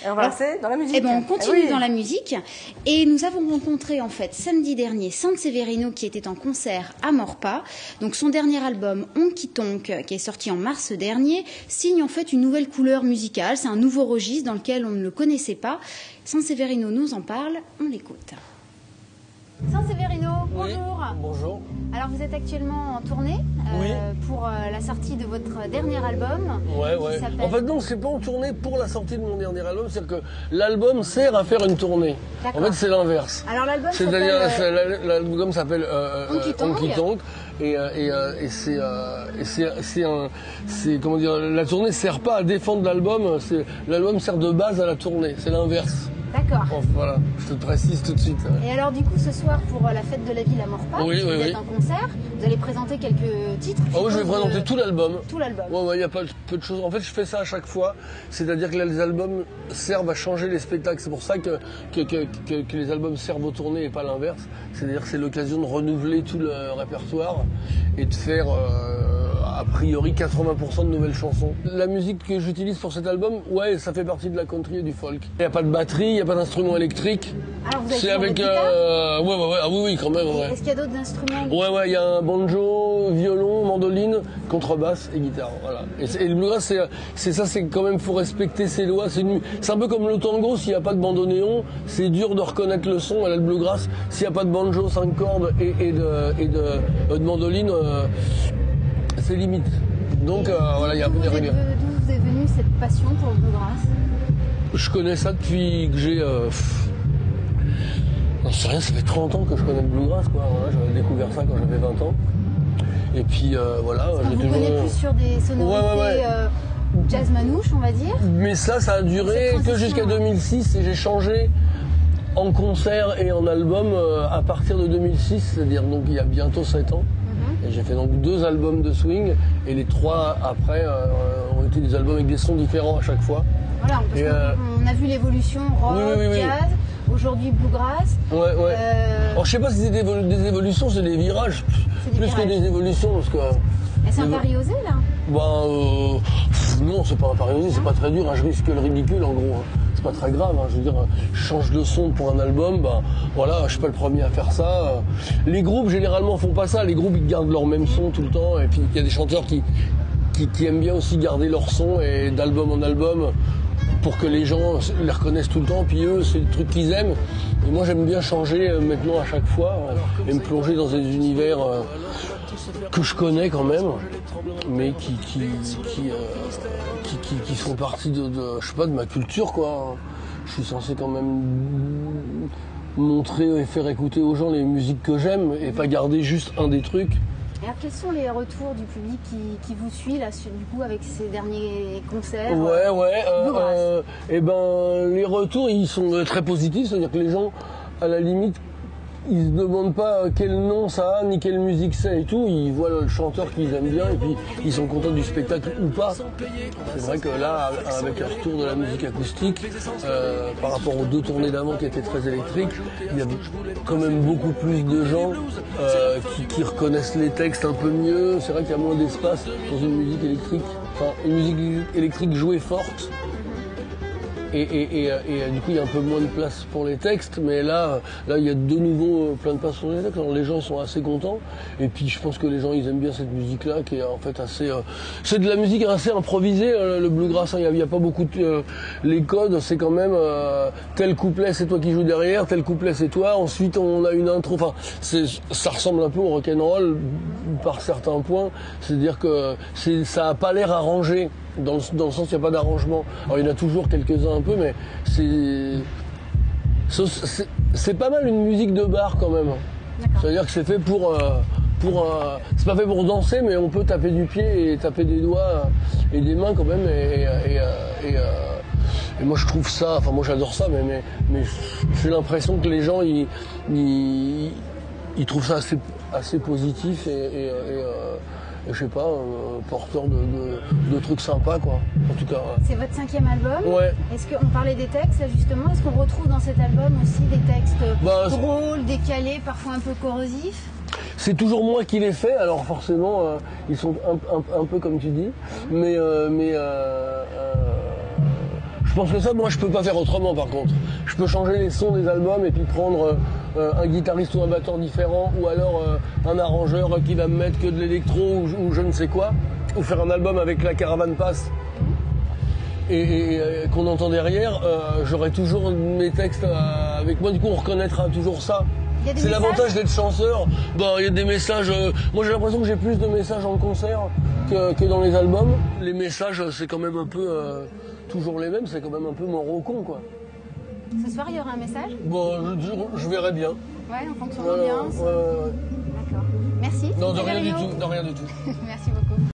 Et on va lancer dans la musique. Eh ben, on continue dans la musique. Et nous avons rencontré, en fait, samedi dernier, Sanseverino, qui était en concert à Maurepas. Donc, son dernier album, Honky Tonk, qui est sorti en mars dernier, signe, en fait, une nouvelle couleur musicale. C'est un nouveau registre dans lequel on ne le connaissait pas. Sanseverino nous en parle. On l'écoute. Sanseverino, bonjour. Oui, bonjour. Alors vous êtes actuellement en tournée pour la sortie de votre dernier album. Ouais. En fait non, c'est pas en tournée pour la sortie de mon dernier album, c'est-à-dire que l'album sert à faire une tournée. En fait c'est l'inverse. Alors l'album l'album s'appelle Honky Tonk et c'est comment dire, la tournée sert pas à défendre l'album, l'album sert de base à la tournée, c'est l'inverse. D'accord. Bon, voilà, je te précise tout de suite. Et alors du coup ce soir pour la fête de la ville à Maurepas, vous êtes en concert, vous allez présenter quelques titres. Ah oui, je vais présenter tout l'album. Tout l'album. Ouais, il y a pas peu de choses. En fait, je fais ça à chaque fois. C'est-à-dire que là, les albums servent à changer les spectacles. C'est pour ça que les albums servent aux tournées et pas l'inverse. C'est-à-dire que c'est l'occasion de renouveler tout le répertoire et de faire a priori 80% de nouvelles chansons. La musique que j'utilise pour cet album, ouais, ça fait partie de la country et du folk. Il n'y a pas de batterie, il n'y a pas d'instrument électrique. Alors vous avez c'est avec oui, quand même. Ouais. Est-ce qu'il y a d'autres instruments? Ouais, il y a un banjo, violon, mandoline, contrebasse et guitare. Voilà. Et le bluegrass, c'est quand même, faut respecter ses lois. C'est un peu comme le tango, s'il n'y a pas de bandoneon, c'est dur de reconnaître le son. Là, le bluegrass, s'il n'y a pas de banjo, 5 cordes et de mandoline, c'est limite. Donc voilà, il y a un peu des règles. D'où vous est venue cette passion pour le bluegrass? Je connais ça depuis que j'ai... Non, c'est rien, ça fait 30 ans que je connais le bluegrass, quoi. Voilà, j'avais découvert ça quand j'avais 20 ans. Et puis voilà, j'ai toujours... Vous connaissez plus sur des sonorités jazz manouche, on va dire. Mais ça a duré que jusqu'à 2006 et j'ai changé en concert et en album à partir de 2006, c'est-à-dire donc il y a bientôt 7 ans. Et j'ai fait donc 2 albums de swing et les 3 après ont été des albums avec des sons différents à chaque fois. Voilà, on a vu l'évolution rock, jazz, aujourd'hui bluegrass. Alors je sais pas si c'est des évolutions, c'est des virages, plus que des évolutions. Parce que, c'est un pari osé là? Non, c'est pas un pari osé, c'est pas très dur, hein, je risque le ridicule en gros. Hein. C'est pas très grave, hein, je veux dire, je change de son pour un album, voilà, je suis pas le premier à faire ça. Les groupes généralement font pas ça, les groupes ils gardent leur même son tout le temps, et puis il y a des chanteurs qui aiment bien aussi garder leur son et d'album en album pour que les gens les reconnaissent tout le temps, puis eux c'est le truc qu'ils aiment. Et moi j'aime bien changer maintenant à chaque fois et me plonger dans des univers que je connais quand même, mais qui font partie de je sais pas, de ma culture quoi. Je suis censé quand même montrer et faire écouter aux gens les musiques que j'aime et pas garder juste un des trucs. Alors quels sont les retours du public qui vous suit là, du coup, avec ces derniers concerts? Les retours ils sont très positifs, c'est-à-dire que les gens, à la limite, ils se demandent pas quel nom ça a, ni quelle musique c'est et tout, ils voient le chanteur qu'ils aiment bien et puis ils sont contents du spectacle ou pas. C'est vrai que là, avec le retour de la musique acoustique, par rapport aux 2 tournées d'avant qui étaient très électriques, il y a quand même beaucoup plus de gens qui reconnaissent les textes un peu mieux. C'est vrai qu'il y a moins d'espace dans une musique électrique, enfin une musique électrique jouée forte. Et du coup il y a un peu moins de place pour les textes, mais là il y a de nouveau plein de place pour les textes. Alors les gens ils sont assez contents, et puis je pense que les gens ils aiment bien cette musique là qui est en fait assez c'est de la musique assez improvisée, le bluegrass, hein. Il y a pas beaucoup de les codes, c'est quand même tel couplet c'est toi qui joues derrière, tel couplet c'est toi, ensuite on a une intro, enfin ça ressemble un peu au rock'n'roll par certains points, c'est-à-dire que ça a pas l'air arrangé. Dans le sens qu'il n'y a pas d'arrangement. Alors il y en a toujours quelques-uns un peu, mais c'est pas mal une musique de bar quand même. C'est-à-dire que c'est fait c'est pas fait pour danser, mais on peut taper du pied et taper des doigts et des mains quand même. Et moi je trouve ça, enfin moi j'adore ça, mais j'ai l'impression que les gens ils trouvent ça assez positif et je sais pas, porteur de trucs sympas quoi. En tout cas. C'est votre 5e album. Ouais. Est-ce qu'on parlait des textes là justement? Est-ce qu'on retrouve dans cet album aussi des textes drôles, décalés, parfois un peu corrosifs? C'est toujours moi qui les fais, alors forcément ils sont un peu comme tu dis, mais je pense que ça, moi, je peux pas faire autrement, par contre. Je peux changer les sons des albums et puis prendre un guitariste ou un batteur différent, ou alors un arrangeur qui va me mettre que de l'électro ou je ne sais quoi, ou faire un album avec la Caravane Passe et qu'on entend derrière. J'aurai toujours mes textes avec moi, du coup, on reconnaîtra toujours ça. C'est l'avantage d'être chanteur. Il y a des messages. Moi, j'ai l'impression que j'ai plus de messages en concert que dans les albums. Les messages, c'est quand même un peu toujours les mêmes. C'est quand même un peu mon rocon, quoi. Ce soir, il y aura un message? Je verrai bien. Ouais, en fonction de l'ambiance. Ouais. D'accord. Merci. Non, de rien du tout. Merci beaucoup.